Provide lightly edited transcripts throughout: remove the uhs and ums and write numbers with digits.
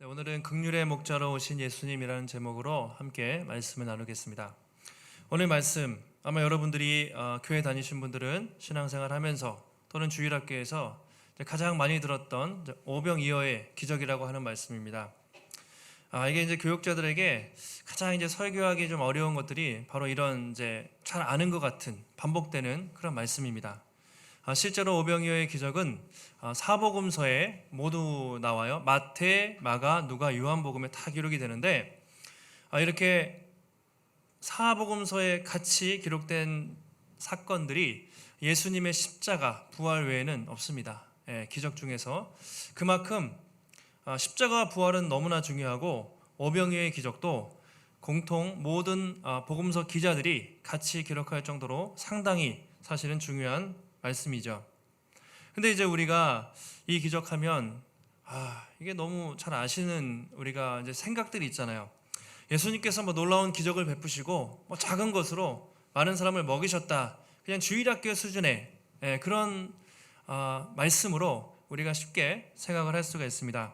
네, 오늘은 긍휼의 목자로 오신 예수님이라는 제목으로 함께 말씀을 나누겠습니다. 오늘 말씀 아마 여러분들이 교회 다니신 분들은 신앙생활 하면서 또는 주일학교에서 가장 많이 들었던 오병이어의 기적이라고 하는 말씀입니다. 이게 이제 교육자들에게 가장 이제 설교하기 좀 어려운 것들이 바로 이런 이제 잘 아는 것 같은 반복되는 그런 말씀입니다. 실제로 오병이어의 기적은 사복음서에 모두 나와요. 마태, 마가, 누가, 요한복음에 다 기록이 되는데 이렇게 사복음서에 같이 기록된 사건들이 예수님의 십자가, 부활 외에는 없습니다. 기적 중에서 그만큼 십자가 부활은 너무나 중요하고 오병이어의 기적도 공통 모든 복음서 기자들이 같이 기록할 정도로 상당히 사실은 중요한 말씀이죠. 근데 이제 우리가 이 기적하면 이게 너무 잘 아시는 우리가 이제 생각들이 있잖아요. 예수님께서 뭐 놀라운 기적을 베푸시고 뭐 작은 것으로 많은 사람을 먹이셨다. 그냥 주일학교 수준의 그런 말씀으로 우리가 쉽게 생각을 할 수가 있습니다.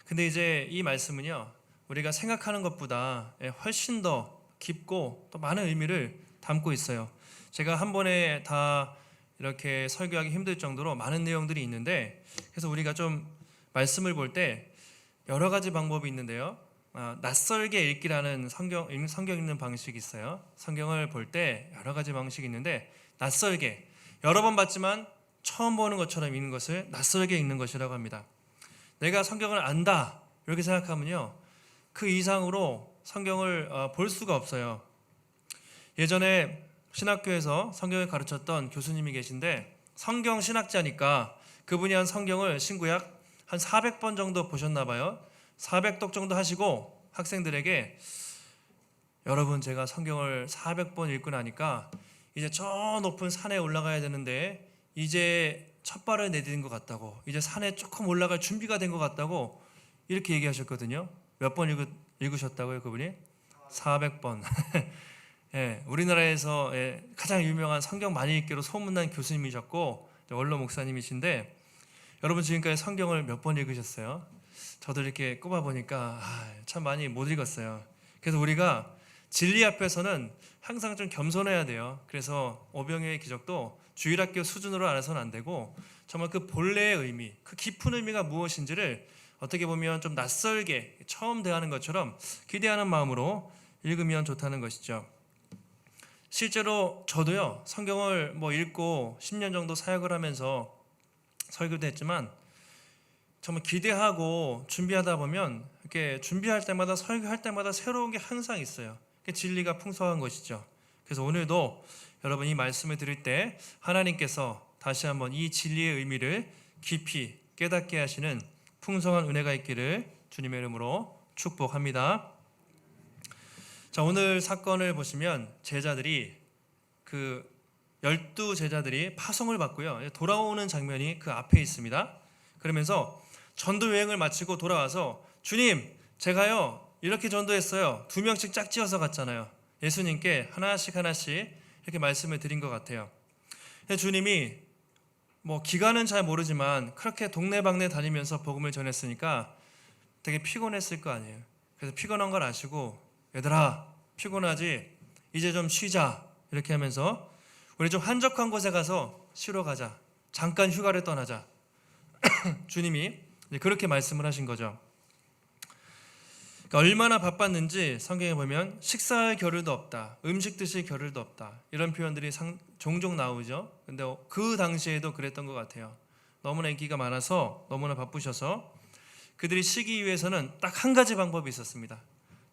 근데 이제 이 말씀은요, 우리가 생각하는 것보다 훨씬 더 깊고 또 많은 의미를 담고 있어요. 제가 한 번에 다 이렇게 설교하기 힘들 정도로 많은 내용들이 있는데, 그래서 우리가 좀 말씀을 볼 때 여러 가지 방법이 있는데요. 낯설게 읽기라는 성경 읽는 방식이 있어요. 성경을 볼 때 여러 가지 방식이 있는데, 낯설게 여러 번 봤지만 처음 보는 것처럼 읽는 것을 낯설게 읽는 것이라고 합니다. 내가 성경을 안다 이렇게 생각하면요, 그 이상으로 성경을 볼 수가 없어요. 예전에 신학교에서 성경을 가르쳤던 교수님이 계신데, 성경 신학자니까 그분이 한 성경을 신구약 한 400번 정도 보셨나 봐요. 400독 정도 하시고 학생들에게, 여러분 제가 성경을 400번 읽고 나니까 이제 저 높은 산에 올라가야 되는데 이제 첫 발을 내딛은 것 같다고, 이제 산에 조금 올라갈 준비가 된 것 같다고 이렇게 얘기하셨거든요. 몇 번 읽으셨다고요 그분이? 400번. 우리나라에서 가장 유명한 성경 많이 읽기로 소문난 교수님이셨고 원로 목사님이신데, 여러분 지금까지 성경을 몇 번 읽으셨어요? 저도 이렇게 꼽아보니까 참 많이 못 읽었어요. 그래서 우리가 진리 앞에서는 항상 좀 겸손해야 돼요. 그래서 오병이어의 기적도 주일학교 수준으로 알아서는 안 되고, 정말 그 본래의 의미, 그 깊은 의미가 무엇인지를 어떻게 보면 좀 낯설게 처음 대하는 것처럼 기대하는 마음으로 읽으면 좋다는 것이죠. 실제로 저도요, 성경을 읽고 10년 정도 사역을 하면서 설교도 했지만, 정말 기대하고 준비하다 보면 이렇게 준비할 때마다 설교할 때마다 새로운 게 항상 있어요. 진리가 풍성한 것이죠. 그래서 오늘도 여러분 이 말씀을 들을 때 하나님께서 다시 한번 이 진리의 의미를 깊이 깨닫게 하시는 풍성한 은혜가 있기를 주님의 이름으로 축복합니다. 자, 오늘 사건을 보시면 제자들이, 그 12제자들이 파송을 받고요, 돌아오는 장면이 그 앞에 있습니다. 그러면서 전도 여행을 마치고 돌아와서, 주님 제가요 이렇게 전도했어요. 2명씩 짝지어서 갔잖아요. 예수님께 하나씩 이렇게 말씀을 드린 것 같아요. 주님이 기간은 잘 모르지만 그렇게 동네방네 다니면서 복음을 전했으니까 되게 피곤했을 거 아니에요. 그래서 피곤한 걸 아시고, 얘들아 피곤하지? 이제 좀 쉬자 이렇게 하면서 우리 좀 한적한 곳에 가서 쉬러 가자, 잠깐 휴가를 떠나자. 주님이 그렇게 말씀을 하신 거죠. 그러니까 얼마나 바빴는지 성경에 보면 식사할 겨를도 없다, 음식 드실 겨를도 없다, 이런 표현들이 종종 나오죠. 근데 그 당시에도 그랬던 것 같아요. 너무나 인기가 많아서, 너무나 바쁘셔서 그들이 쉬기 위해서는 딱 한 가지 방법이 있었습니다.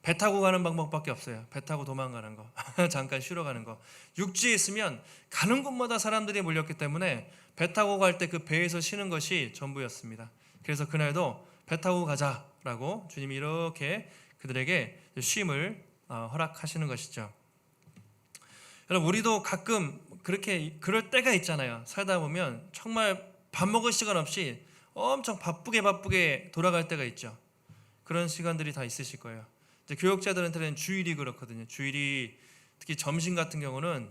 배 타고 가는 방법밖에 없어요. 배 타고 도망가는 거. 잠깐 쉬러 가는 거. 육지에 있으면 가는 곳마다 사람들이 몰렸기 때문에 배 타고 갈 때 그 배에서 쉬는 것이 전부였습니다. 그래서 그날도 배 타고 가자라고 주님이 이렇게 그들에게 쉼을 허락하시는 것이죠. 여러분, 우리도 가끔 그럴 때가 있잖아요. 살다 보면 정말 밥 먹을 시간 없이 엄청 바쁘게 돌아갈 때가 있죠. 그런 시간들이 다 있으실 거예요. 이제 교육자들한테는 주일이 그렇거든요. 주일이 특히 점심 같은 경우는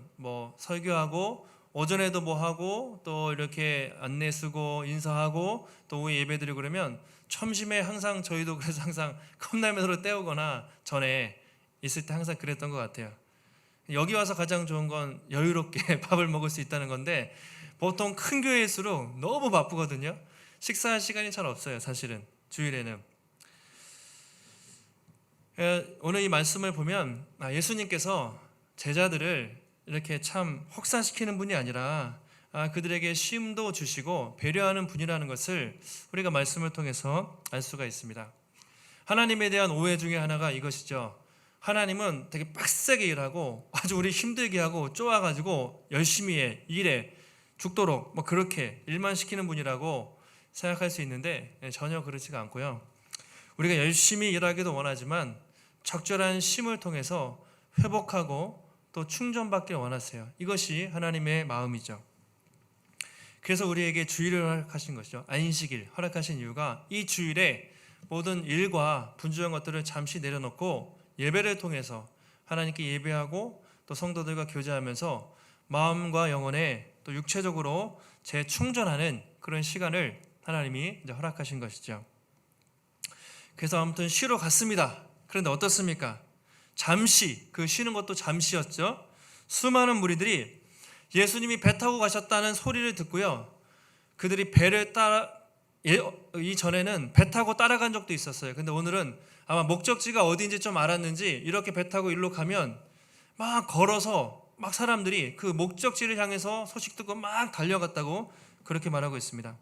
설교하고 오전에도 뭐 하고 또 이렇게 안내 쓰고 인사하고 또 오후에 예배드리고 그러면 점심에 항상 저희도 그래서 항상 컵라면으로 때우거나 전에 있을 때 항상 그랬던 것 같아요. 여기 와서 가장 좋은 건 여유롭게 밥을 먹을 수 있다는 건데 보통 큰 교회일수록 너무 바쁘거든요. 식사할 시간이 잘 없어요. 사실은 주일에는. 오늘 이 말씀을 보면 예수님께서 제자들을 이렇게 참 혹사시키는 분이 아니라 그들에게 쉼도 주시고 배려하는 분이라는 것을 우리가 말씀을 통해서 알 수가 있습니다. 하나님에 대한 오해 중에 하나가 이것이죠. 하나님은 되게 빡세게 일하고 아주 우리 힘들게 하고 쪼아가지고 열심히 일해 죽도록 뭐 그렇게 일만 시키는 분이라고 생각할 수 있는데 전혀 그렇지가 않고요. 우리가 열심히 일하기도 원하지만 적절한 쉼을 통해서 회복하고 또 충전받길 원하세요. 이것이 하나님의 마음이죠. 그래서 우리에게 주일을 허락하신 것이죠. 안식일 허락하신 이유가 이 주일에 모든 일과 분주한 것들을 잠시 내려놓고 예배를 통해서 하나님께 예배하고 또 성도들과 교제하면서 마음과 영혼에 또 육체적으로 재충전하는 그런 시간을 하나님이 이제 허락하신 것이죠. 그래서 아무튼 쉬러 갔습니다. 그런데 어떻습니까? 잠시, 그 쉬는 것도 잠시였죠. 수많은 무리들이 예수님이 배 타고 가셨다는 소리를 듣고요. 그들이 배를 따라 이전에는 배 타고 따라간 적도 있었어요. 근데 오늘은 아마 목적지가 어디인지 좀 알았는지 이렇게 배 타고 일로 가면 막 걸어서 막 사람들이 그 목적지를 향해서 소식 듣고 막 달려갔다고 그렇게 말하고 있습니다.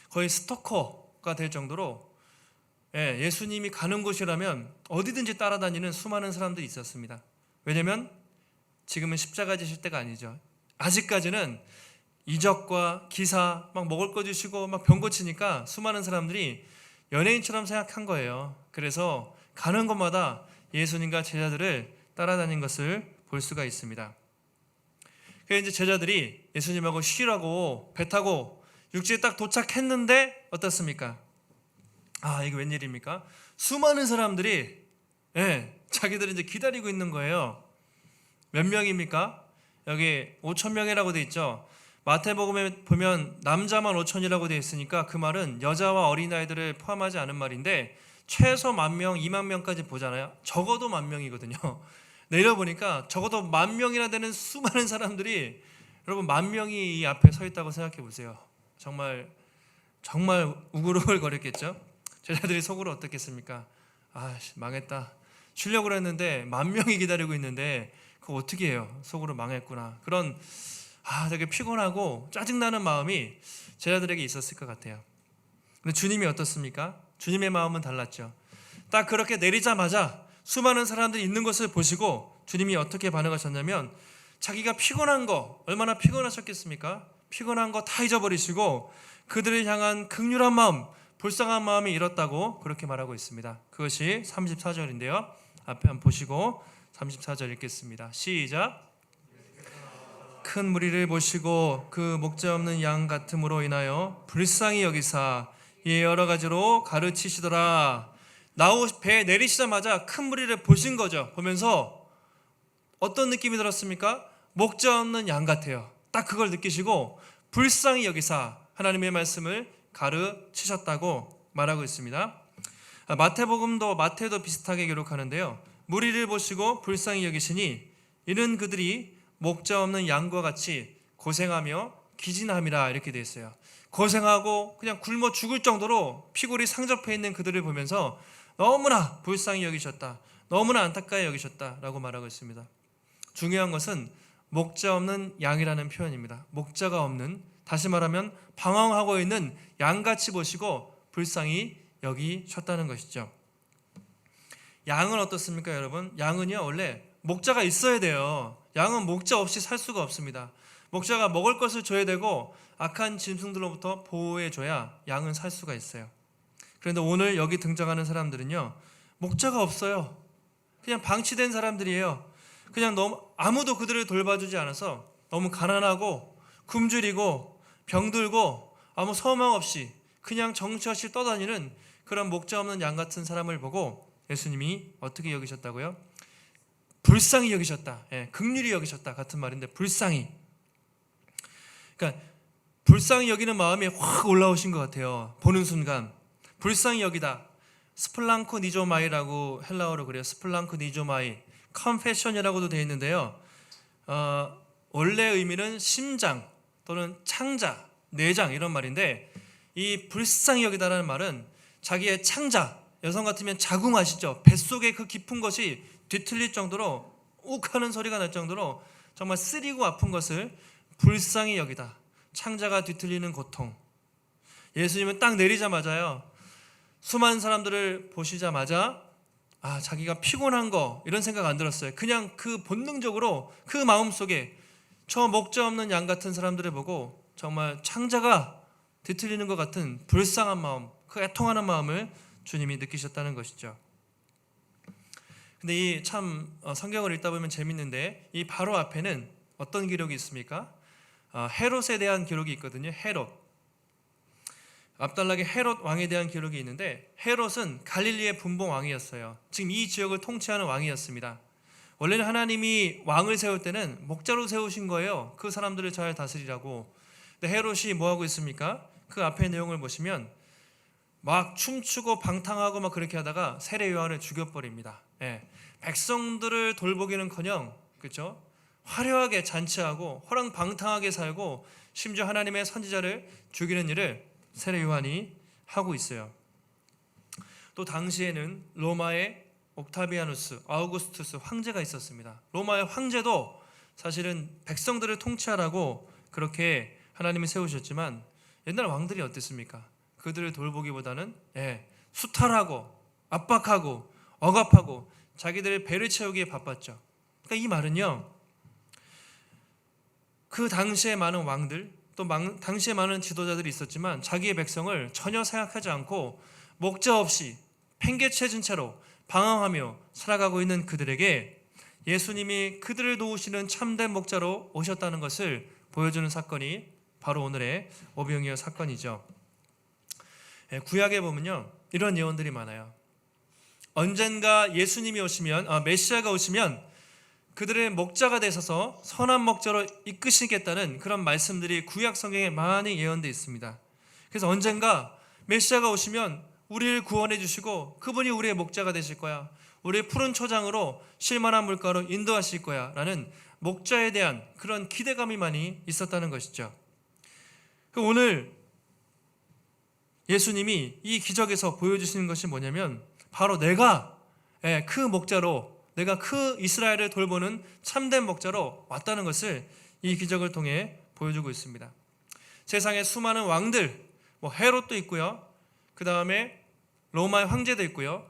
거의 스토커가 될 정도로 예수님이 가는 곳이라면 어디든지 따라다니는 수많은 사람들이 있었습니다. 왜냐하면 지금은 십자가 지실 때가 아니죠. 아직까지는 이적과 기사 막 먹을 거 주시고 막 병 고치니까 수많은 사람들이 연예인처럼 생각한 거예요. 그래서 가는 곳마다 예수님과 제자들을 따라다닌 것을 볼 수가 있습니다. 그래서 이제 제자들이 예수님하고 쉬라고 배 타고 육지에 딱 도착했는데 어떻습니까? 이게 웬일입니까? 수많은 사람들이 자기들을 이제 기다리고 있는 거예요. 몇 명입니까? 여기 5,000명이라고 돼 있죠. 마태복음에 보면 남자만 5,000이라고 되어 있으니까 그 말은 여자와 어린아이들을 포함하지 않은 말인데 최소 10,000명, 20,000명까지 보잖아요. 적어도 10,000명이거든요. 내려보니까 적어도 10,000명이나 되는 수많은 사람들이 여러분 10,000명이 이 앞에 서 있다고 생각해 보세요. 정말 우글우글 거렸겠죠. 제자들이 속으로 어떻겠습니까? 망했다. 쉬려고 했는데 10,000명이 기다리고 있는데 그거 어떻게 해요? 속으로 망했구나. 그런 되게 피곤하고 짜증나는 마음이 제자들에게 있었을 것 같아요. 근데 주님이 어떻습니까? 주님의 마음은 달랐죠. 딱 그렇게 내리자마자 수많은 사람들이 있는 것을 보시고 주님이 어떻게 반응하셨냐면 자기가 피곤한 거 얼마나 피곤하셨겠습니까? 피곤한 거 다 잊어버리시고 그들을 향한 긍휼한 마음, 불쌍한 마음이 일었다고 그렇게 말하고 있습니다. 그것이 34절인데요. 앞에 한번 보시고 34절 읽겠습니다. 시작. 큰 무리를 보시고 그 목자 없는 양 같음으로 인하여 불쌍히 여기사 이 여러 가지로 가르치시더라. 배 내리시자마자 큰 무리를 보신 거죠. 보면서 어떤 느낌이 들었습니까? 목자 없는 양 같아요. 딱 그걸 느끼시고 불쌍히 여기사 하나님의 말씀을 가르치셨다고 말하고 있습니다. 마태도 비슷하게 기록하는데요. 무리를 보시고 불쌍히 여기시니 이는 그들이 목자 없는 양과 같이 고생하며 기진함이라 이렇게 되어 있어요. 고생하고 그냥 굶어 죽을 정도로 피골이 상접해 있는 그들을 보면서 너무나 불쌍히 여기셨다. 너무나 안타까이 여기셨다라고 말하고 있습니다. 중요한 것은 목자 없는 양이라는 표현입니다. 목자가 없는, 다시 말하면 방황하고 있는 양같이 보시고 불쌍히 여기셨다는 것이죠. 양은 어떻습니까, 여러분? 양은요 원래 목자가 있어야 돼요. 양은 목자 없이 살 수가 없습니다. 목자가 먹을 것을 줘야 되고 악한 짐승들로부터 보호해줘야 양은 살 수가 있어요. 그런데 오늘 여기 등장하는 사람들은요 목자가 없어요. 그냥 방치된 사람들이에요. 그냥 너무 아무도 그들을 돌봐주지 않아서 너무 가난하고 굶주리고 병들고 아무 소망 없이 그냥 정처없이 떠다니는 그런 목자 없는 양 같은 사람을 보고 예수님이 어떻게 여기셨다고요? 불쌍히 여기셨다. 긍휼히 여기셨다 같은 말인데 불쌍히. 그러니까 불쌍히 여기는 마음이 확 올라오신 것 같아요. 보는 순간 불쌍히 여기다. 스플랑크 니조마이라고 헬라어로 그래요. 스플랑크 니조마이, 컴패션이라고도 되어 있는데요. 원래 의미는 심장 또는 창자, 내장 이런 말인데, 이 불쌍히 여기다라는 말은 자기의 창자, 여성 같으면 자궁 아시죠? 뱃속에 그 깊은 것이 뒤틀릴 정도로 욱 하는 소리가 날 정도로 정말 쓰리고 아픈 것을 불쌍히 여기다. 창자가 뒤틀리는 고통. 예수님은 딱 내리자마자요, 수많은 사람들을 보시자마자 자기가 피곤한 거 이런 생각 안 들었어요. 그냥 그 본능적으로 그 마음속에 저 목자 없는 양 같은 사람들을 보고 정말 창자가 뒤틀리는 것 같은 불쌍한 마음, 그 애통하는 마음을 주님이 느끼셨다는 것이죠. 근데 이 참 성경을 읽다 보면 재밌는데, 이 바로 앞에는 어떤 기록이 있습니까? 헤롯에 대한 기록이 있거든요. 헤롯. 앞달락의 헤롯 왕에 대한 기록이 있는데, 헤롯은 갈릴리의 분봉 왕이었어요. 지금 이 지역을 통치하는 왕이었습니다. 원래는 하나님이 왕을 세울 때는 목자로 세우신 거예요. 그 사람들을 잘 다스리라고. 근데 헤롯이 뭐 하고 있습니까? 그 앞에 내용을 보시면 막 춤추고 방탕하고 막 그렇게 하다가 세례 요한을 죽여버립니다. 백성들을 돌보기는커녕, 그렇죠? 화려하게 잔치하고 호랑방탕하게 살고 심지어 하나님의 선지자를 죽이는 일을 세례 요한이 하고 있어요. 또 당시에는 로마의 옥타비아누스, 아우구스투스 황제가 있었습니다. 로마의 황제도 사실은 백성들을 통치하라고 그렇게 하나님이 세우셨지만, 옛날 왕들이 어땠습니까? 그들을 돌보기보다는 수탈하고 압박하고 억압하고 자기들의 배를 채우기에 바빴죠. 그러니까 이 말은요, 그 당시에 많은 왕들, 또 당시에 많은 지도자들이 있었지만 자기의 백성을 전혀 생각하지 않고 목자 없이 팽개쳐진 채로 방황하며 살아가고 있는 그들에게 예수님이 그들을 도우시는 참된 목자로 오셨다는 것을 보여주는 사건이 바로 오늘의 오병이어 사건이죠. 구약에 보면요, 이런 예언들이 많아요. 언젠가 예수님이 오시면, 메시아가 오시면 그들의 목자가 되셔서 선한 목자로 이끄시겠다는 그런 말씀들이 구약 성경에 많이 예언되어 있습니다. 그래서 언젠가 메시아가 오시면 우리를 구원해 주시고 그분이 우리의 목자가 되실 거야, 우리의 푸른 초장으로 쉴만한 물가로 인도하실 거야 라는 목자에 대한 그런 기대감이 많이 있었다는 것이죠. 오늘 예수님이 이 기적에서 보여주시는 것이 뭐냐면, 바로 내가 그 목자로, 내가 그 이스라엘을 돌보는 참된 목자로 왔다는 것을 이 기적을 통해 보여주고 있습니다. 세상에 수많은 왕들, 헤롯도 있고요, 그 다음에 로마의 황제도 있고요,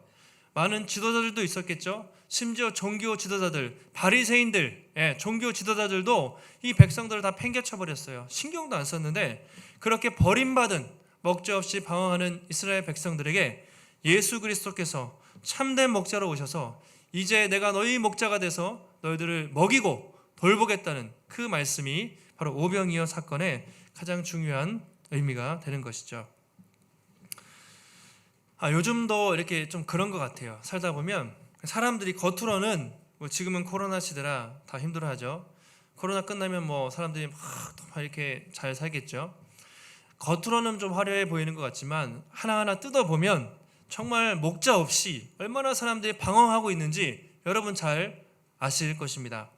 많은 지도자들도 있었겠죠. 심지어 종교 지도자들, 바리새인들, 종교 지도자들도 이 백성들을 다 팽개쳐 버렸어요. 신경도 안 썼는데, 그렇게 버림받은 목자 없이 방황하는 이스라엘 백성들에게 예수 그리스도께서 참된 목자로 오셔서 이제 내가 너희 목자가 돼서 너희들을 먹이고 돌보겠다는 그 말씀이 바로 오병이어 사건의 가장 중요한 의미가 되는 것이죠. 요즘도 이렇게 좀 그런 것 같아요. 살다 보면 사람들이 겉으로는 지금은 코로나 시대라 다 힘들어하죠. 코로나 끝나면 사람들이 막 이렇게 잘 살겠죠. 겉으로는 좀 화려해 보이는 것 같지만 하나하나 뜯어보면 정말 목자 없이 얼마나 사람들이 방황하고 있는지 여러분 잘 아실 것입니다.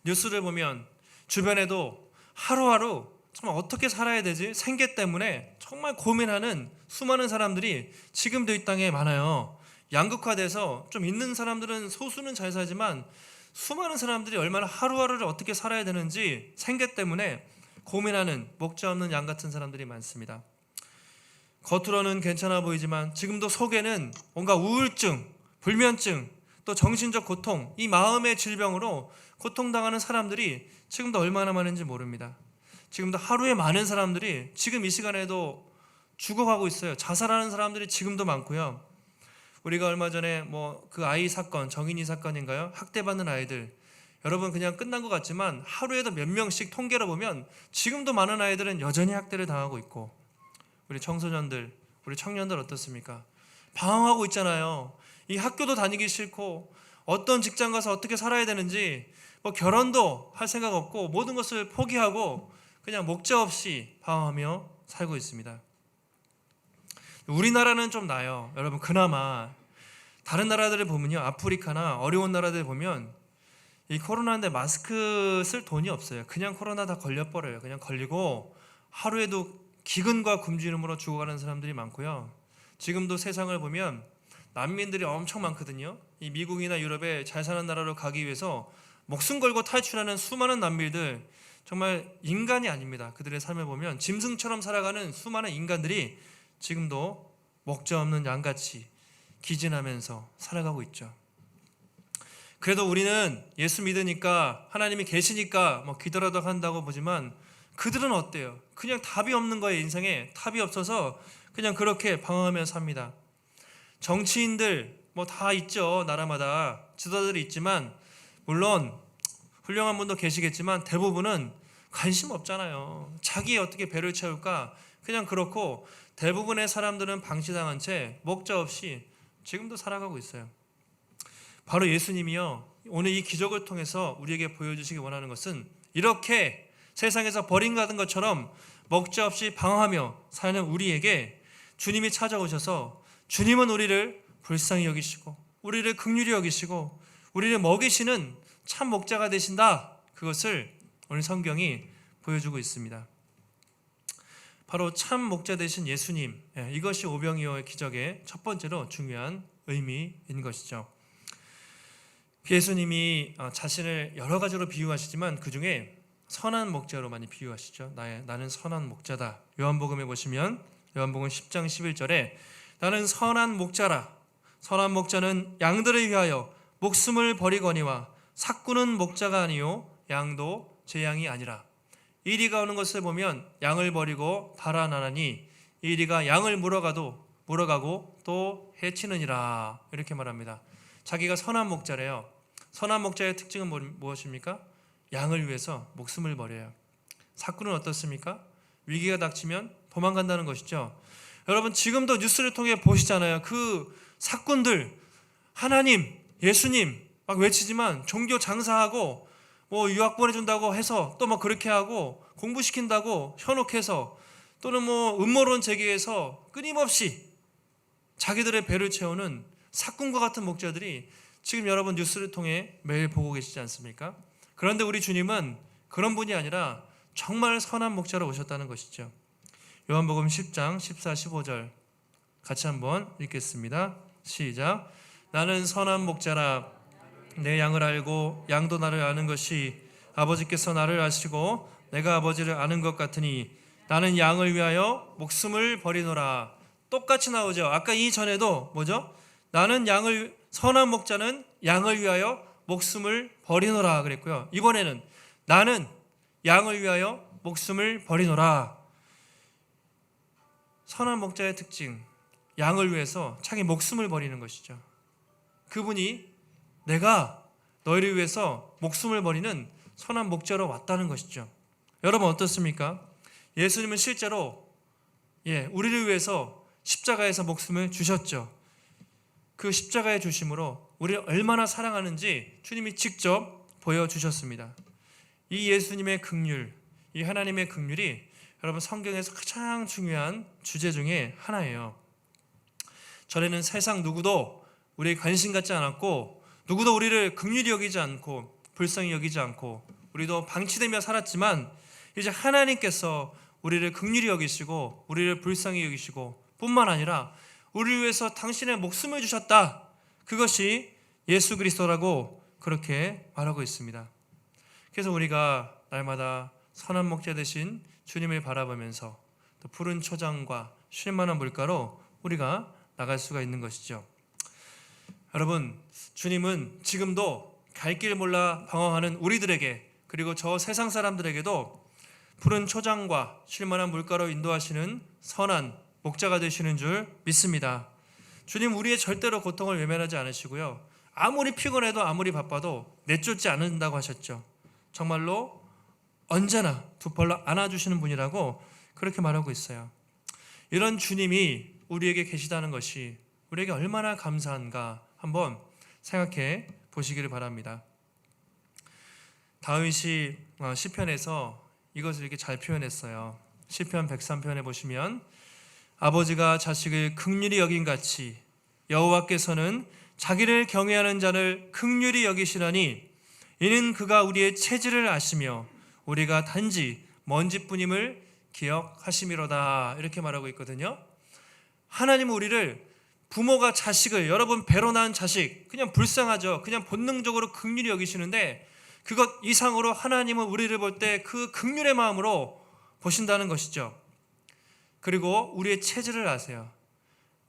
뉴스를 보면 주변에도 하루하루 정말 어떻게 살아야 되지? 생계 때문에 정말 고민하는 수많은 사람들이 지금도 이 땅에 많아요. 양극화돼서 좀 있는 사람들은, 소수는 잘 살지만 수많은 사람들이 얼마나 하루하루를 어떻게 살아야 되는지 생계 때문에 고민하는 목자 없는 양 같은 사람들이 많습니다. 겉으로는 괜찮아 보이지만 지금도 속에는 뭔가 우울증, 불면증, 또 정신적 고통, 이 마음의 질병으로 고통당하는 사람들이 지금도 얼마나 많은지 모릅니다. 지금도 하루에 많은 사람들이 지금 이 시간에도 죽어가고 있어요. 자살하는 사람들이 지금도 많고요. 우리가 얼마 전에 그 아이 사건, 정인이 사건인가요? 학대받는 아이들, 여러분 그냥 끝난 것 같지만 하루에도 몇 명씩 통계로 보면 지금도 많은 아이들은 여전히 학대를 당하고 있고, 우리 청소년들, 우리 청년들 어떻습니까? 방황하고 있잖아요. 이 학교도 다니기 싫고 어떤 직장 가서 어떻게 살아야 되는지, 결혼도 할 생각 없고 모든 것을 포기하고 그냥 목자 없이 방황하며 살고 있습니다. 우리나라는 좀 나아요. 여러분, 그나마 다른 나라들을 보면요, 아프리카나 어려운 나라들 보면 이 코로나인데 마스크 쓸 돈이 없어요. 그냥 코로나 다 걸려버려요. 그냥 걸리고 하루에도 기근과 굶주림으로 죽어가는 사람들이 많고요. 지금도 세상을 보면 난민들이 엄청 많거든요. 이 미국이나 유럽에 잘 사는 나라로 가기 위해서 목숨 걸고 탈출하는 수많은 난민들, 정말 인간이 아닙니다. 그들의 삶을 보면 짐승처럼 살아가는 수많은 인간들이 지금도 목자 없는 양같이 기진하면서 살아가고 있죠. 그래도 우리는 예수 믿으니까, 하나님이 계시니까 뭐 기도라도 한다고 보지만 그들은 어때요? 그냥 답이 없는 거예요. 인생에 답이 없어서 그냥 그렇게 방황하며 삽니다. 정치인들 뭐 다 있죠. 나라마다 지도자들이 있지만, 물론 훌륭한 분도 계시겠지만 대부분은 관심 없잖아요. 자기 어떻게 배를 채울까, 그냥 그렇고 대부분의 사람들은 방치당한 채 목자 없이 지금도 살아가고 있어요. 바로 예수님이요, 오늘 이 기적을 통해서 우리에게 보여주시기 원하는 것은, 이렇게 세상에서 버림받은 것처럼 목자 없이 방황하며 사는 우리에게 주님이 찾아오셔서, 주님은 우리를 불쌍히 여기시고 우리를 긍휼히 여기시고 우리를 먹이시는 참 목자가 되신다, 그것을 오늘 성경이 보여주고 있습니다. 바로 참 목자 되신 예수님, 이것이 오병이어의 기적의 첫 번째로 중요한 의미인 것이죠. 예수님이 자신을 여러 가지로 비유하시지만 그 중에 선한 목자로 많이 비유하시죠. 나는 선한 목자다. 요한복음에 보시면 요한복음 10장 11절에 나는 선한 목자라. 선한 목자는 양들을 위하여 목숨을 버리거니와 삭구는 목자가 아니요 양도 제 양이 아니라. 이리가 오는 것을 보면 양을 버리고 달아나나니 이리가 양을 물어가고 또 해치느니라, 이렇게 말합니다. 자기가 선한 목자래요. 선한 목자의 특징은 무엇입니까? 양을 위해서 목숨을 버려요. 삭구는 어떻습니까? 위기가 닥치면 도망간다는 것이죠. 여러분, 지금도 뉴스를 통해 보시잖아요. 그 삭군들, 하나님, 예수님 막 외치지만 종교 장사하고 뭐 유학 보내준다고 해서 또 뭐 그렇게 하고 공부시킨다고 현혹해서, 또는 뭐 음모론 제기해서 끊임없이 자기들의 배를 채우는 삭군과 같은 목자들이 지금 여러분 뉴스를 통해 매일 보고 계시지 않습니까? 그런데 우리 주님은 그런 분이 아니라 정말 선한 목자로 오셨다는 것이죠. 요한복음 10장 14, 15절 같이 한번 읽겠습니다. 시작. 나는 선한 목자라. 내 양을 알고 양도 나를 아는 것이 아버지께서 나를 아시고 내가 아버지를 아는 것 같으니 나는 양을 위하여 목숨을 버리노라. 똑같이 나오죠. 아까 이전에도 뭐죠? 선한 목자는 양을 위하여 목숨을 버리노라 그랬고요. 이번에는 나는 양을 위하여 목숨을 버리노라. 선한 목자의 특징, 양을 위해서 자기 목숨을 버리는 것이죠. 그분이 내가 너희를 위해서 목숨을 버리는 선한 목자로 왔다는 것이죠. 여러분 어떻습니까? 예수님은 실제로 우리를 위해서 십자가에서 목숨을 주셨죠. 그 십자가의 주심으로 우리를 얼마나 사랑하는지 주님이 직접 보여주셨습니다. 이 예수님의 긍휼, 이 하나님의 긍휼이 여러분 성경에서 가장 중요한 주제 중에 하나예요. 전에는 세상 누구도 우리에 관심 갖지 않았고, 누구도 우리를 긍휼히 여기지 않고 불쌍히 여기지 않고 우리도 방치되며 살았지만, 이제 하나님께서 우리를 긍휼히 여기시고 우리를 불쌍히 여기시고 뿐만 아니라 우리를 위해서 당신의 목숨을 주셨다. 그것이 예수 그리스도라고 그렇게 말하고 있습니다. 그래서 우리가 날마다 선한 목자 되신 주님을 바라보면서 또 푸른 초장과 쉴만한 물가로 우리가 나갈 수가 있는 것이죠. 여러분, 주님은 지금도 갈 길 몰라 방황하는 우리들에게, 그리고 저 세상 사람들에게도 푸른 초장과 쉴만한 물가로 인도하시는 선한 목자가 되시는 줄 믿습니다. 주님 우리의 절대로 고통을 외면하지 않으시고요, 아무리 피곤해도 아무리 바빠도 내쫓지 않는다고 하셨죠. 정말로 언제나 두 팔로 안아주시는 분이라고 그렇게 말하고 있어요. 이런 주님이 우리에게 계시다는 것이 우리에게 얼마나 감사한가 한번 생각해 보시기를 바랍니다. 다윗이 시편에서 이것을 이렇게 잘 표현했어요. 시편 103편에 보시면 아버지가 자식을 긍휼히 여긴 같이 여호와께서는 자기를 경외하는 자를 긍휼히 여기시라니 이는 그가 우리의 체질을 아시며 우리가 단지 먼지뿐임을 기억하심이로다. 이렇게 말하고 있거든요. 하나님은 우리를 부모가 자식을, 여러분 배로 낳은 자식 그냥 불쌍하죠. 그냥 본능적으로 긍휼히 여기시는데 그것 이상으로 하나님은 우리를 볼 때 그 긍휼의 마음으로 보신다는 것이죠. 그리고 우리의 체질을 아세요.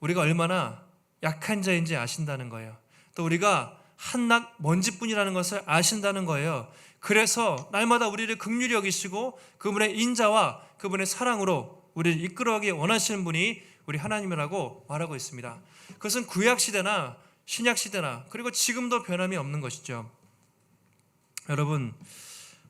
우리가 얼마나 약한 자인지 아신다는 거예요. 또 우리가 한낱 먼지뿐이라는 것을 아신다는 거예요. 그래서 날마다 우리를 긍휼히 여기시고 그분의 인자와 그분의 사랑으로 우리를 이끌어가기 원하시는 분이 우리 하나님이라고 말하고 있습니다. 그것은 구약시대나 신약시대나 그리고 지금도 변함이 없는 것이죠. 여러분,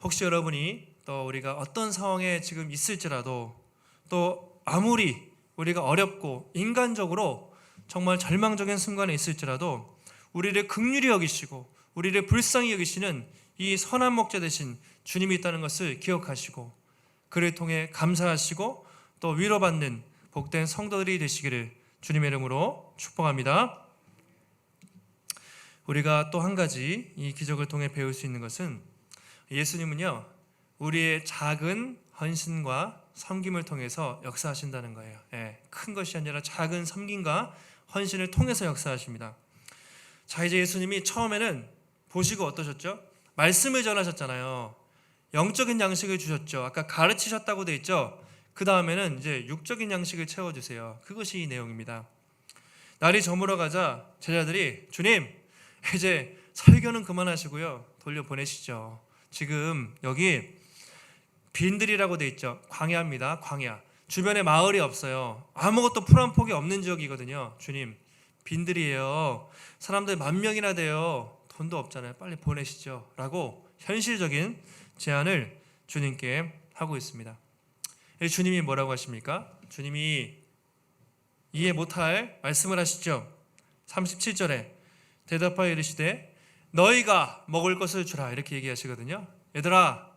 혹시 여러분이 또 우리가 어떤 상황에 지금 있을지라도 또 아무리 우리가 어렵고 인간적으로 정말 절망적인 순간에 있을지라도 우리를 긍휼히 여기시고 우리를 불쌍히 여기시는 이 선한 목자 되신 주님이 있다는 것을 기억하시고 그를 통해 감사하시고 또 위로받는 복된 성도들이 되시기를 주님의 이름으로 축복합니다. 우리가 또 한 가지 이 기적을 통해 배울 수 있는 것은 예수님은요 우리의 작은 헌신과 섬김을 통해서 역사하신다는 거예요. 큰 것이 아니라 작은 섬김과 헌신을 통해서 역사하십니다. 자, 이제 예수님이 처음에는 보시고 어떠셨죠? 말씀을 전하셨잖아요. 영적인 양식을 주셨죠. 아까 가르치셨다고 돼 있죠. 그 다음에는 이제 육적인 양식을 채워주세요. 그것이 이 내용입니다. 날이 저물어 가자 제자들이 주님 이제 설교는 그만하시고요 돌려보내시죠. 지금 여기 빈들이라고 돼 있죠. 광야입니다. 광야. 주변에 마을이 없어요. 아무것도 풀 한 폭이 없는 지역이거든요. 주님 빈들이에요. 사람들 10,000명이나 돼요. 돈도 없잖아요. 빨리 보내시죠. 라고 현실적인 제안을 주님께 하고 있습니다. 주님이 뭐라고 하십니까? 주님이 이해 못할 말씀을 하시죠. 37절에 대답하여 이르시되 너희가 먹을 것을 주라 이렇게 얘기하시거든요. 얘들아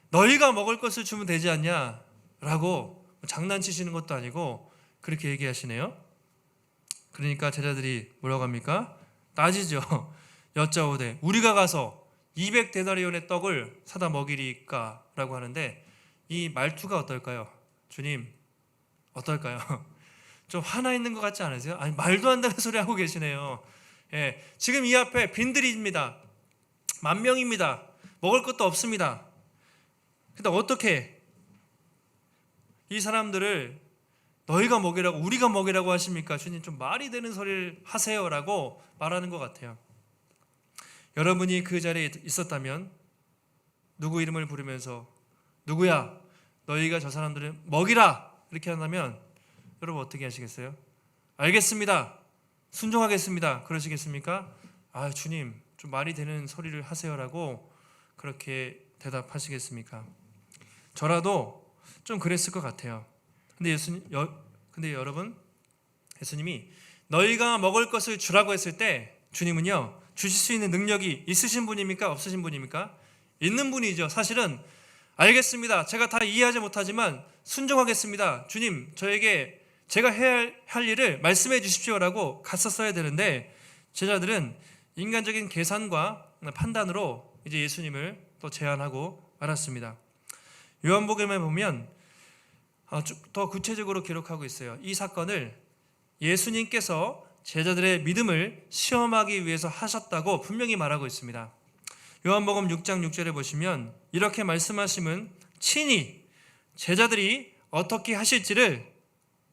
너희가 먹을 것을 주면 되지 않냐 라고 장난치시는 것도 아니고 그렇게 얘기하시네요. 그러니까 제자들이 뭐라고 합니까? 따지죠. 여짜오되 우리가 가서 200데나리온의 떡을 사다 먹이리까 라고 하는데 이 말투가 어떨까요? 주님 어떨까요? 좀 화나 있는 것 같지 않으세요? 아니 말도 안 되는 소리 하고 계시네요. 지금 이 앞에 빈들입니다. 10,000명입니다. 먹을 것도 없습니다. 근데 어떻게 이 사람들을 너희가 먹이라고 우리가 먹이라고 하십니까? 주님 좀 말이 되는 소리를 하세요라고 말하는 것 같아요. 여러분이 그 자리에 있었다면 누구 이름을 부르면서 누구야 너희가 저 사람들을 먹이라 이렇게 한다면 여러분 어떻게 하시겠어요? 알겠습니다. 순종하겠습니다. 그러시겠습니까? 아 주님 좀 말이 되는 소리를 하세요라고 그렇게 대답하시겠습니까? 저라도 좀 그랬을 것 같아요. 근데 여러분 예수님이 너희가 먹을 것을 주라고 했을 때 주님은요 주실 수 있는 능력이 있으신 분입니까? 없으신 분입니까? 있는 분이죠. 사실은 알겠습니다. 제가 다 이해하지 못하지만 순종하겠습니다. 주님 저에게 제가 해야 할 일을 말씀해 주십시오라고 갔었어야 되는데 제자들은 인간적인 계산과 판단으로 이제 예수님을 또 제안하고 말았습니다. 요한복음에 보면 더 구체적으로 기록하고 있어요. 이 사건을 예수님께서 제자들의 믿음을 시험하기 위해서 하셨다고 분명히 말하고 있습니다. 요한복음 6장 6절에 보시면 이렇게 말씀하심은 친히 제자들이 어떻게 하실지를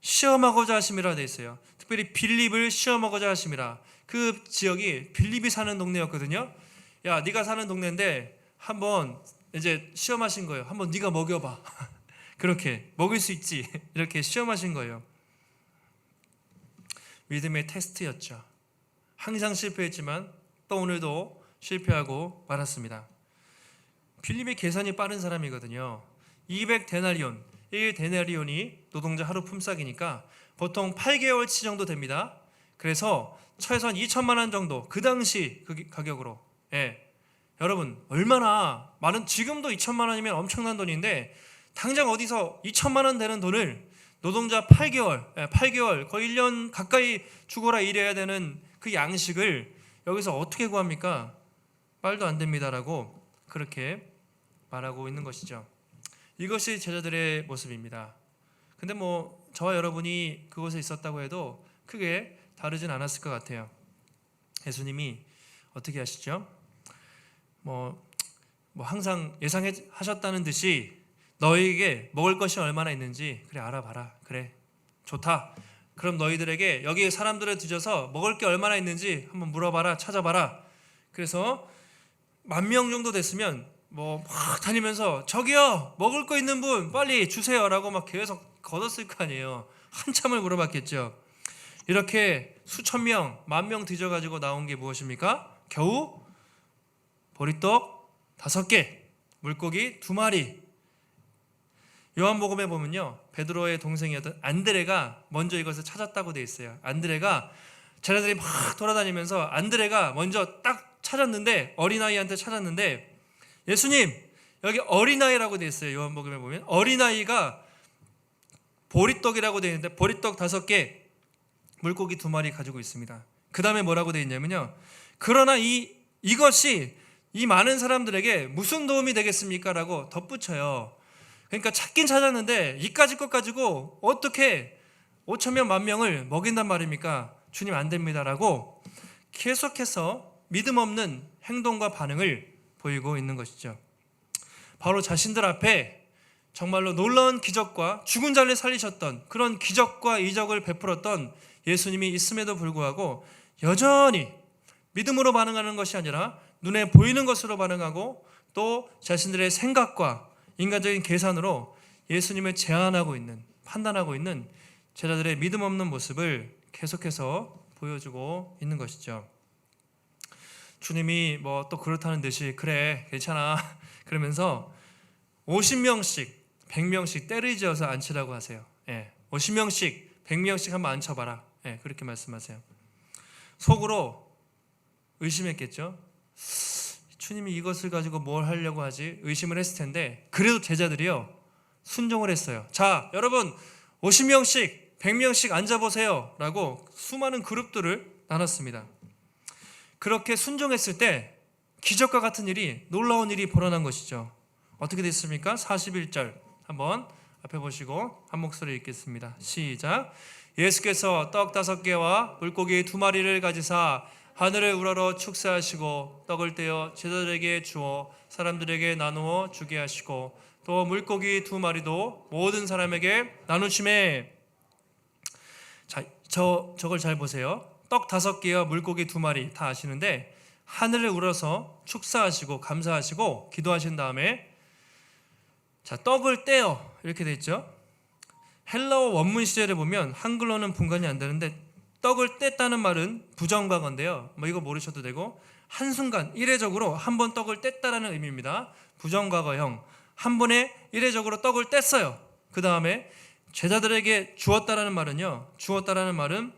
시험하고자 하심이라 되어 있어요. 특별히 빌립을 시험하고자 하심이라. 그 지역이 빌립이 사는 동네였거든요. 야 네가 사는 동네인데 한번 이제 시험하신 거예요. 한번 네가 먹여봐. 그렇게 먹을 수 있지 이렇게 시험하신 거예요. 믿음의 테스트였죠. 항상 실패했지만 또 오늘도 실패하고 말았습니다. 빌립이 계산이 빠른 사람이거든요. 200데나리온 1데나리온이 노동자 하루 품삯이니까 보통 8개월치 정도 됩니다. 그래서 최소한 2천만 원 정도 그 당시 그 가격으로 여러분 얼마나 많은 지금도 2천만 원이면 엄청난 돈인데 당장 어디서 2천만 원 되는 돈을 노동자 8개월 거의 1년 가까이 죽어라 일해야 되는 그 양식을 여기서 어떻게 구합니까? 말도 안 됩니다라고 그렇게 말하고 있는 것이죠. 이것이 제자들의 모습입니다. 근데 뭐 저와 여러분이 그곳에 있었다고 해도 크게 다르진 않았을 것 같아요. 예수님이 어떻게 하시죠? 뭐 항상 예상하셨다는 듯이 너희에게 먹을 것이 얼마나 있는지 그래 알아봐라. 그래 좋다. 그럼 너희들에게 여기 사람들을 뒤져서 먹을 게 얼마나 있는지 한번 물어봐라. 찾아봐라. 그래서 10,000명 정도 됐으면 막 다니면서 저기요 먹을 거 있는 분 빨리 주세요라고 막 계속 걷었을 거 아니에요. 한참을 물어봤겠죠. 이렇게 수천 명, 10,000명 뒤져가지고 나온 게 무엇입니까? 겨우 보리떡 5개, 물고기 2마리. 요한복음에 보면요, 베드로의 동생이었던 안드레가 먼저 이것을 찾았다고 돼 있어요. 안드레가 제자들이 막 돌아다니면서 안드레가 먼저 딱 찾았는데, 어린아이한테 찾았는데, 예수님 여기 어린아이라고 돼 있어요. 요한복음에 보면 어린아이가 보리떡이라고 돼 있는데 보리떡 5개, 물고기 2마리 가지고 있습니다. 그 다음에 뭐라고 돼 있냐면요, 그러나 이것이 이 많은 사람들에게 무슨 도움이 되겠습니까? 라고 덧붙여요. 그러니까 찾긴 찾았는데 이까짓 것 가지고 어떻게 5,000명, 10,000명을 먹인단 말입니까? 주님 안 됩니다라고 계속해서 믿음 없는 행동과 반응을 보이고 있는 것이죠. 바로 자신들 앞에 정말로 놀라운 기적과 죽은 자를 살리셨던 그런 기적과 이적을 베풀었던 예수님이 있음에도 불구하고 여전히 믿음으로 반응하는 것이 아니라 눈에 보이는 것으로 반응하고 또 자신들의 생각과 인간적인 계산으로 예수님을 제한하고 있는, 판단하고 있는 제자들의 믿음 없는 모습을 계속해서 보여주고 있는 것이죠. 주님이 뭐 또 그렇다는 듯이 그래 괜찮아 그러면서 50명씩 100명씩 때를 지어서 앉히라고 하세요. 50명씩 100명씩 한번 앉혀봐라. 그렇게 말씀하세요. 속으로 의심했겠죠. 주님이 이것을 가지고 뭘 하려고 하지? 의심을 했을 텐데 그래도 제자들이요 순종을 했어요. 자 여러분 50명씩 100명씩 앉아보세요 라고 수많은 그룹들을 나눴습니다. 그렇게 순종했을 때 기적과 같은 일이, 놀라운 일이 벌어난 것이죠. 어떻게 됐습니까? 41절 한번 앞에 보시고 한 목소리 읽겠습니다. 시작. 예수께서 떡 5개와 물고기 2마리를 가지사 하늘을 우러러 축사하시고 떡을 떼어 제자들에게 주어 사람들에게 나누어 주게 하시고 또 물고기 2마리도 모든 사람에게 나누심에. 자, 저걸 잘 보세요. 떡 5개와 물고기 2마리 다 아시는데 하늘을 우러서 축사하시고 감사하시고 기도하신 다음에 자 떡을 떼어 이렇게 돼 있죠. 헬라어 원문 시제를 보면 한글로는 분간이 안 되는데 떡을 뗐다는 말은 부정과거인데요. 뭐 이거 모르셔도 되고 한순간 이례적으로 한 번 떡을 뗐다라는 의미입니다. 부정과거형. 한 번에 이례적으로 떡을 뗐어요. 그 다음에 제자들에게 주었다라는 말은요. 주었다라는 말은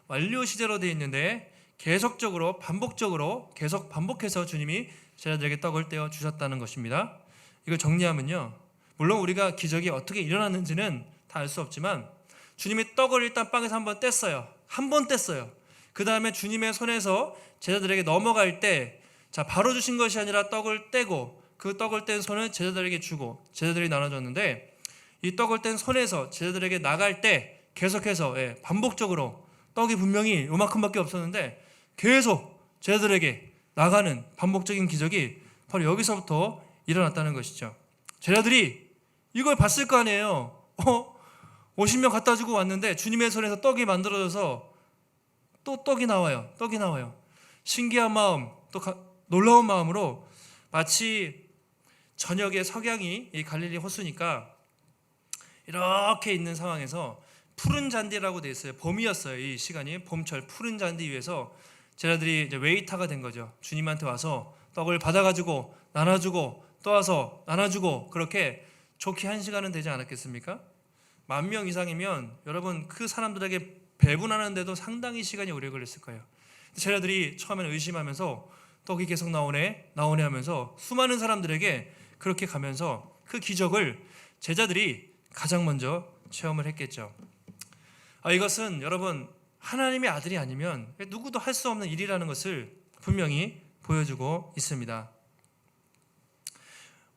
완료 시제로 되어 있는데 계속적으로 반복적으로 계속 반복해서 주님이 제자들에게 떡을 떼어 주셨다는 것입니다. 이걸 정리하면요. 물론 우리가 기적이 어떻게 일어났는지는 다 알 수 없지만 주님이 떡을 일단 빵에서 한번 뗐어요. 한 번 뗐어요. 그 다음에 주님의 손에서 제자들에게 넘어갈 때 자 바로 주신 것이 아니라 떡을 떼고 그 떡을 뗀 손을 제자들에게 주고 제자들이 나눠줬는데 이 떡을 뗀 손에서 제자들에게 나갈 때 계속해서 반복적으로 떡이 분명히 요만큼밖에 없었는데 계속 제자들에게 나가는 반복적인 기적이 바로 여기서부터 일어났다는 것이죠. 제자들이 이걸 봤을 거 아니에요. 50명 갖다 주고 왔는데 주님의 손에서 떡이 만들어져서 또 떡이 나와요. 떡이 나와요. 신기한 마음, 또 놀라운 마음으로 마치 저녁에 석양이 이 갈릴리 호수니까 이렇게 있는 상황에서 푸른 잔디라고 되어 있어요. 봄이었어요. 이 시간이 봄철 푸른 잔디 위에서 제자들이 이제 웨이터가 된 거죠. 주님한테 와서 떡을 받아가지고 나눠주고 또 와서 나눠주고 그렇게 좋게 1시간은 되지 않았겠습니까? 10,000명 이상이면 여러분 그 사람들에게 배분하는데도 상당히 시간이 오래 걸렸을 거예요. 제자들이 처음에는 의심하면서 떡이 계속 나오네 하면서 수많은 사람들에게 그렇게 가면서 그 기적을 제자들이 가장 먼저 체험을 했겠죠. 이것은 여러분 하나님의 아들이 아니면 누구도 할 수 없는 일이라는 것을 분명히 보여주고 있습니다.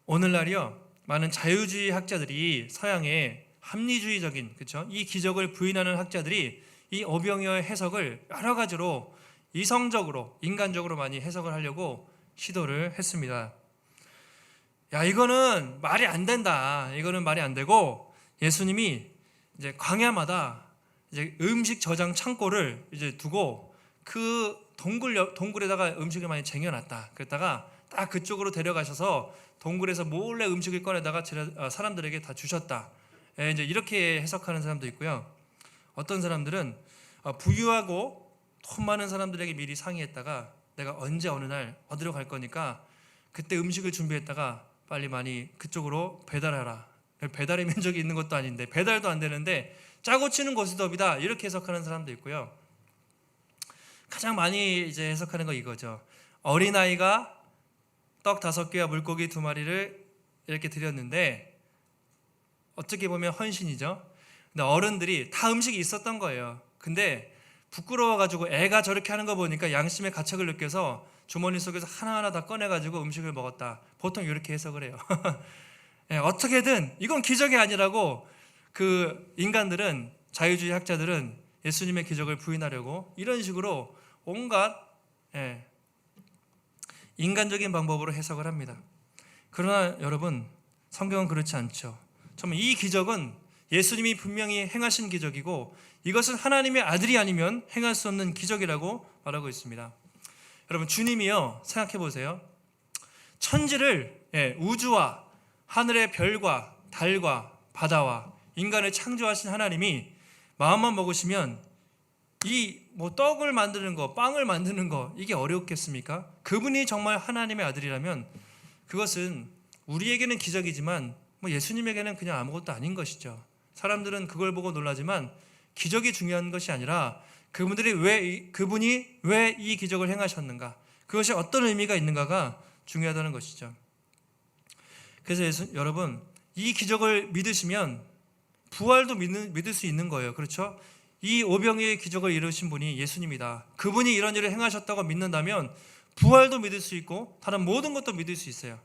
오늘날이요, 많은 자유주의 학자들이 서양의 합리주의적인, 그렇죠? 이 기적을 부인하는 학자들이 이 오병이어의 해석을 여러 가지로 이성적으로, 인간적으로 많이 해석을 하려고 시도를 했습니다. 이거는 말이 안 된다. 이거는 말이 안 되고, 예수님이 이제 광야마다 이제 음식 저장 창고를 이제 두고 그 동굴에다가 음식을 많이 쟁여놨다. 그랬다가 딱 그쪽으로 데려가셔서 동굴에서 몰래 음식을 꺼내다가 사람들에게 다 주셨다. 이제 이렇게 해석하는 사람도 있고요. 어떤 사람들은 부유하고 돈 많은 사람들에게 미리 상의했다가 내가 언제 어느 날 어디로 갈 거니까 그때 음식을 준비했다가 빨리 많이 그쪽으로 배달하라. 배달의 면적이 있는 것도 아닌데 배달도 안 되는데 짜고 치는 고스톱이다. 이렇게 해석하는 사람도 있고요. 가장 많이 이제 해석하는 거 이거죠. 어린아이가 떡 5개와 물고기 2마리를 이렇게 드렸는데 어떻게 보면 헌신이죠. 근데 어른들이 다 음식이 있었던 거예요. 근데 부끄러워가지고 애가 저렇게 하는 거 보니까 양심의 가책을 느껴서 주머니 속에서 하나하나 다 꺼내가지고 음식을 먹었다. 보통 이렇게 해석을 해요. 어떻게든 이건 기적이 아니라고 그 인간들은, 자유주의 학자들은 예수님의 기적을 부인하려고 이런 식으로 온갖 인간적인 방법으로 해석을 합니다. 그러나 여러분, 성경은 그렇지 않죠. 정말 이 기적은 예수님이 분명히 행하신 기적이고 이것은 하나님의 아들이 아니면 행할 수 없는 기적이라고 말하고 있습니다. 여러분, 주님이요, 생각해 보세요. 천지를, 우주와 하늘의 별과 달과 바다와 인간을 창조하신 하나님이 마음만 먹으시면 이 떡을 만드는 거, 빵을 만드는 거, 이게 어렵겠습니까? 그분이 정말 하나님의 아들이라면 그것은 우리에게는 기적이지만 예수님에게는 그냥 아무것도 아닌 것이죠. 사람들은 그걸 보고 놀라지만 기적이 중요한 것이 아니라 그분이 왜 이 기적을 행하셨는가, 그것이 어떤 의미가 있는가가 중요하다는 것이죠. 그래서 여러분, 이 기적을 믿으시면 부활도 믿을 수 있는 거예요. 그렇죠? 이 오병이의 기적을 이루신 분이 예수님이다. 그분이 이런 일을 행하셨다고 믿는다면 부활도 믿을 수 있고 다른 모든 것도 믿을 수 있어요.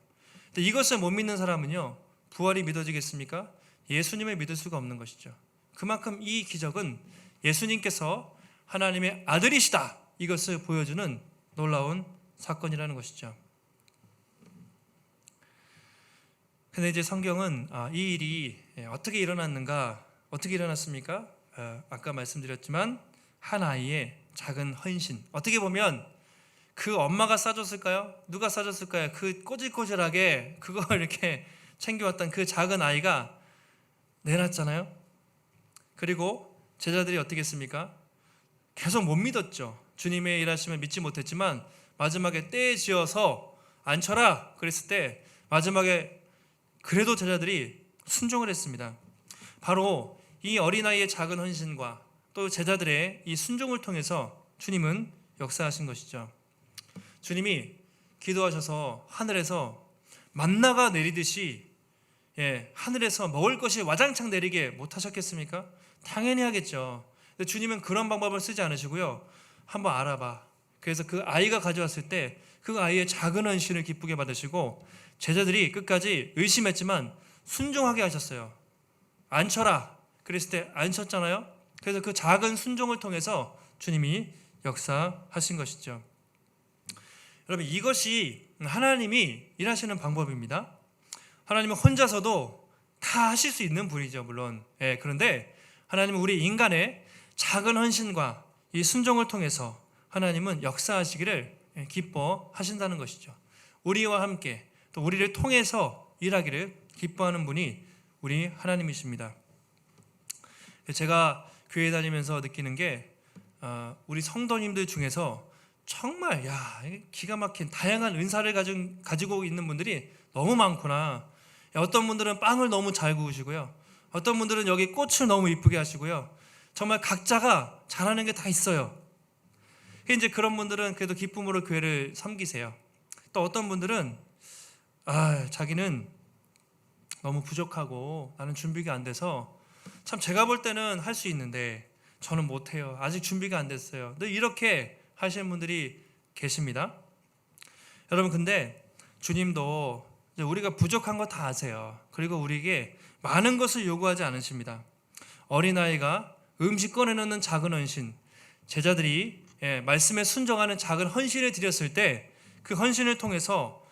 근데 이것을 못 믿는 사람은요, 부활이 믿어지겠습니까? 예수님을 믿을 수가 없는 것이죠. 그만큼 이 기적은 예수님께서 하나님의 아들이시다, 이것을 보여주는 놀라운 사건이라는 것이죠. 근데 이제 성경은 이 일이 어떻게 일어났는가, 어떻게 일어났습니까? 아까 말씀드렸지만 한 아이의 작은 헌신. 어떻게 보면 그 엄마가 싸줬을까요? 누가 싸줬을까요? 그 꼬질꼬질하게 그걸 이렇게 챙겨왔던 그 작은 아이가 내놨잖아요. 그리고 제자들이 어떻게 했습니까? 계속 못 믿었죠. 주님의 일하심을 믿지 못했지만 마지막에 때에 지어서 앉혀라 그랬을 때 마지막에 그래도 제자들이 순종을 했습니다. 바로 이 어린아이의 작은 헌신과 또 제자들의 이 순종을 통해서 주님은 역사하신 것이죠. 주님이 기도하셔서 하늘에서 만나가 내리듯이 하늘에서 먹을 것이 와장창 내리게 못하셨겠습니까? 당연히 하겠죠. 근데 주님은 그런 방법을 쓰지 않으시고요, 한번 알아봐. 그래서 그 아이가 가져왔을 때 그 아이의 작은 헌신을 기쁘게 받으시고 제자들이 끝까지 의심했지만 순종하게 하셨어요. 앉혀라 그랬을 때 앉혔잖아요. 그래서 그 작은 순종을 통해서 주님이 역사하신 것이죠. 여러분, 이것이 하나님이 일하시는 방법입니다. 하나님은 혼자서도 다 하실 수 있는 분이죠, 물론. 그런데 하나님은 우리 인간의 작은 헌신과 이 순종을 통해서 하나님은 역사하시기를 기뻐하신다는 것이죠. 우리와 함께 또 우리를 통해서 일하기를 기뻐하는 분이 우리 하나님이십니다. 제가 교회 다니면서 느끼는 게 우리 성도님들 중에서 정말 기가 막힌 다양한 은사를 가지고 있는 분들이 너무 많구나. 어떤 분들은 빵을 너무 잘 구우시고요, 어떤 분들은 여기 꽃을 너무 이쁘게 하시고요, 정말 각자가 잘하는 게 다 있어요. 이제 그런 분들은 그래도 기쁨으로 교회를 섬기세요. 또 어떤 분들은 자기는 너무 부족하고 나는 준비가 안 돼서 참 제가 볼 때는 할 수 있는데 저는 못해요. 아직 준비가 안 됐어요. 늘 이렇게 하시는 분들이 계십니다. 여러분, 근데 주님도 우리가 부족한 거 다 아세요. 그리고 우리에게 많은 것을 요구하지 않으십니다. 어린아이가 음식 꺼내놓는 작은 헌신, 제자들이 말씀에 순종하는 작은 헌신을 드렸을 때 그 헌신을 통해서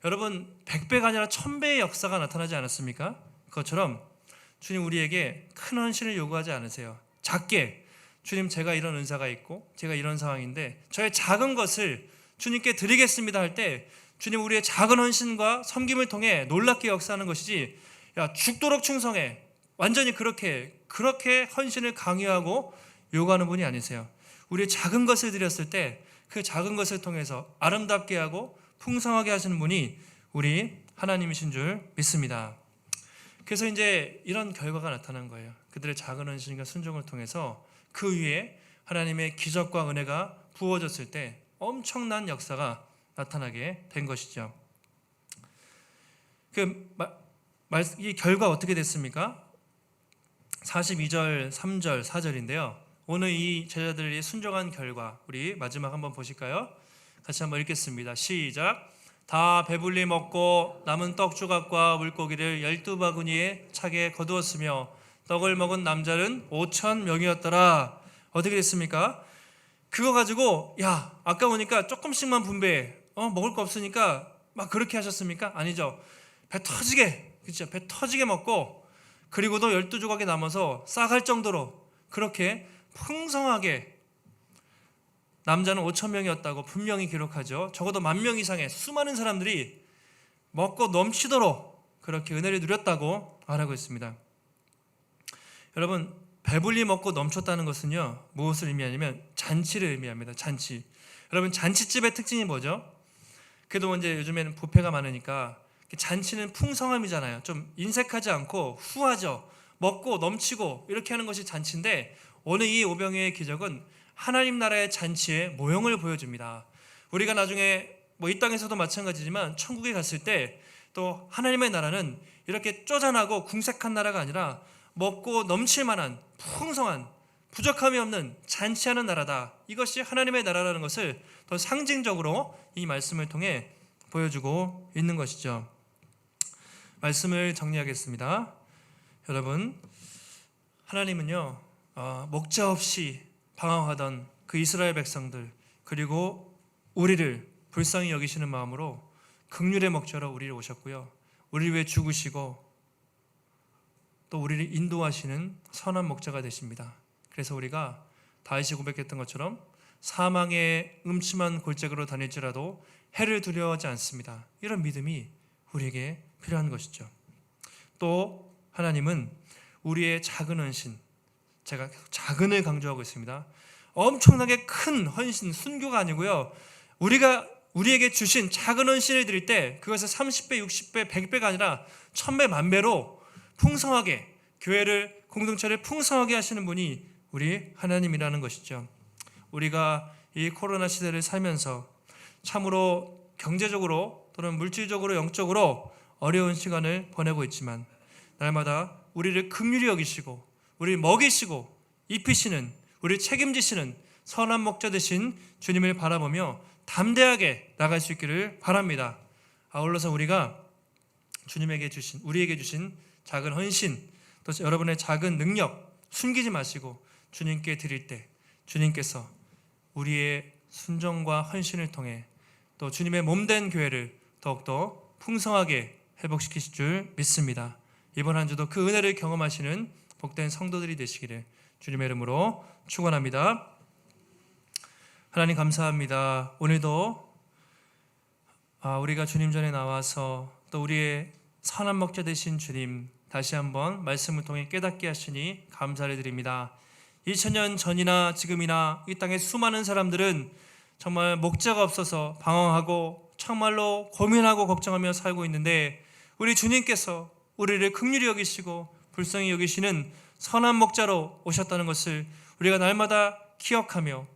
여러분 100배가 아니라 1000배의 역사가 나타나지 않았습니까? 그것처럼 주님 우리에게 큰 헌신을 요구하지 않으세요. 작게 주님 제가 이런 은사가 있고 제가 이런 상황인데 저의 작은 것을 주님께 드리겠습니다 할 때 주님 우리의 작은 헌신과 섬김을 통해 놀랍게 역사하는 것이지 야 죽도록 충성해 완전히 그렇게 헌신을 강요하고 요구하는 분이 아니세요. 우리의 작은 것을 드렸을 때 그 작은 것을 통해서 아름답게 하고 풍성하게 하시는 분이 우리 하나님이신 줄 믿습니다. 그래서 이제 이런 결과가 나타난 거예요. 그들의 작은 헌신과 순종을 통해서 그 위에 하나님의 기적과 은혜가 부어졌을 때 엄청난 역사가 나타나게 된 것이죠. 이 결과 어떻게 됐습니까? 42절, 3절, 4절인데요. 오늘 이 제자들이 순종한 결과 우리 마지막 한번 보실까요? 같이 한번 읽겠습니다. 시작. 다 배불리 먹고 남은 떡 조각과 물고기를 12바구니에 차게 거두었으며 떡을 먹은 남자는 5,000명이었더라. 어떻게 됐습니까? 그거 가지고 야 아까우니까 조금씩만 분배해. 먹을 거 없으니까 막 그렇게 하셨습니까? 아니죠. 배 터지게, 그렇죠? 배 터지게 먹고 그리고도 12조각이 남아서 싸갈 정도로 그렇게 풍성하게 남자는 5,000명이었다고 분명히 기록하죠. 적어도 10,000명 이상의 수많은 사람들이 먹고 넘치도록 그렇게 은혜를 누렸다고 말하고 있습니다. 여러분 배불리 먹고 넘쳤다는 것은요 무엇을 의미하냐면 잔치를 의미합니다. 잔치. 여러분 잔치집의 특징이 뭐죠? 그래도 이제 요즘에는 뷔페가 많으니까 잔치는 풍성함이잖아요. 좀 인색하지 않고 후하죠. 먹고 넘치고 이렇게 하는 것이 잔치인데 오늘 이 오병이어의 기적은 하나님 나라의 잔치의 모형을 보여줍니다. 우리가 나중에 이 땅에서도 마찬가지지만 천국에 갔을 때 또 하나님의 나라는 이렇게 쪼잔하고 궁색한 나라가 아니라 먹고 넘칠 만한 풍성한 부족함이 없는 잔치하는 나라다. 이것이 하나님의 나라라는 것을 더 상징적으로 이 말씀을 통해 보여주고 있는 것이죠. 말씀을 정리하겠습니다. 여러분, 하나님은요 목자 없이 방황하던 그 이스라엘 백성들 그리고 우리를 불쌍히 여기시는 마음으로 긍휼의 목자로 우리를 오셨고요. 우리를 위해 죽으시고 또 우리를 인도하시는 선한 목자가 되십니다. 그래서 우리가 다윗이 고백했던 것처럼 사망의 음침한 골짜기로 다닐지라도 해를 두려워하지 않습니다. 이런 믿음이 우리에게 필요한 것이죠. 또 하나님은 우리의 작은 헌신, 제가 작은을 강조하고 있습니다. 엄청나게 큰 헌신, 순교가 아니고요. 우리에게 주신 작은 헌신을 드릴 때 그것을 30배, 60배, 100배가 아니라 1000배, 만배로 풍성하게 교회를, 공동체를 풍성하게 하시는 분이 우리 하나님이라는 것이죠. 우리가 이 코로나 시대를 살면서 참으로 경제적으로 또는 물질적으로 영적으로 어려운 시간을 보내고 있지만 날마다 우리를 긍휼히 여기시고 우리를 먹이시고 입히시는, 우리를 책임지시는 선한 목자 되신 주님을 바라보며 담대하게 나갈 수 있기를 바랍니다. 아울러서 우리가 우리에게 주신 작은 헌신, 또 여러분의 작은 능력 숨기지 마시고 주님께 드릴 때 주님께서 우리의 순종과 헌신을 통해 또 주님의 몸된 교회를 더욱더 풍성하게 회복시키실 줄 믿습니다. 이번 한 주도 그 은혜를 경험하시는 복된 성도들이 되시기를 주님의 이름으로 축원합니다. 하나님 감사합니다. 오늘도 우리가 주님 전에 나와서 또 우리의 선한 목자 되신 주님 다시 한번 말씀을 통해 깨닫게 하시니 감사를 드립니다. 2000년 전이나 지금이나 이 땅의 수많은 사람들은 정말 목자가 없어서 방황하고 정말로 고민하고 걱정하며 살고 있는데 우리 주님께서 우리를 긍휼히 여기시고 불쌍히 여기시는 선한 목자로 오셨다는 것을 우리가 날마다 기억하며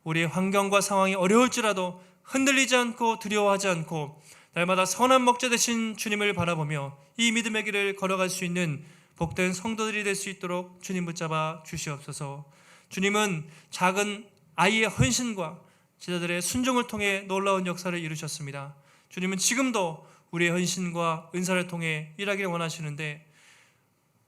우리의 환경과 상황이 어려울지라도 흔들리지 않고 두려워하지 않고 날마다 선한 목자 되신 주님을 바라보며 이 믿음의 길을 걸어갈 수 있는 복된 성도들이 될 수 있도록 주님 붙잡아 주시옵소서. 주님은 작은 아이의 헌신과 제자들의 순종을 통해 놀라운 역사를 이루셨습니다. 주님은 지금도 우리의 헌신과 은사를 통해 일하기를 원하시는데,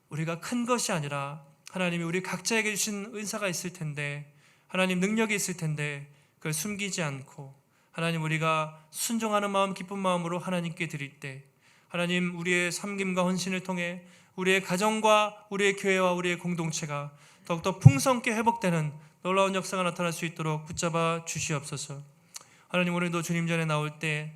우리가 큰 것이 아니라 하나님이 우리 각자에게 주신 은사가 있을 텐데, 하나님 능력이 있을 텐데 그걸 숨기지 않고 하나님 우리가 순종하는 마음, 기쁜 마음으로 하나님께 드릴 때, 하나님 우리의 섬김과 헌신을 통해 우리의 가정과 우리의 교회와 우리의 공동체가 더욱더 풍성케 회복되는 놀라운 역사가 나타날 수 있도록 붙잡아 주시옵소서. 하나님, 오늘도 주님 전에 나올 때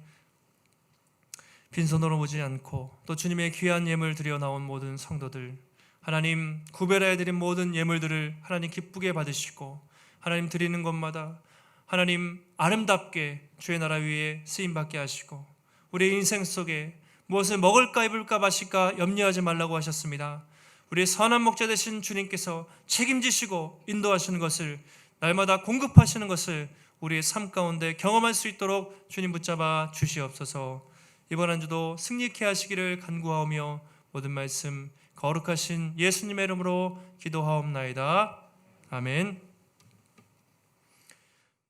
빈손으로 오지 않고 또 주님의 귀한 예물 드려 나온 모든 성도들, 하나님 구별해 드린 모든 예물들을 하나님 기쁘게 받으시고, 하나님 드리는 것마다 하나님 아름답게 주의 나라 위에 쓰임받게 하시고, 우리의 인생 속에 무엇을 먹을까 입을까 마실까 염려하지 말라고 하셨습니다. 우리의 선한 목자 되신 주님께서 책임지시고 인도하시는 것을, 날마다 공급하시는 것을 우리의 삶 가운데 경험할 수 있도록 주님 붙잡아 주시옵소서. 이번 한 주도 승리케 하시기를 간구하오며 모든 말씀 거룩하신 예수님의 이름으로 기도하옵나이다. 아멘.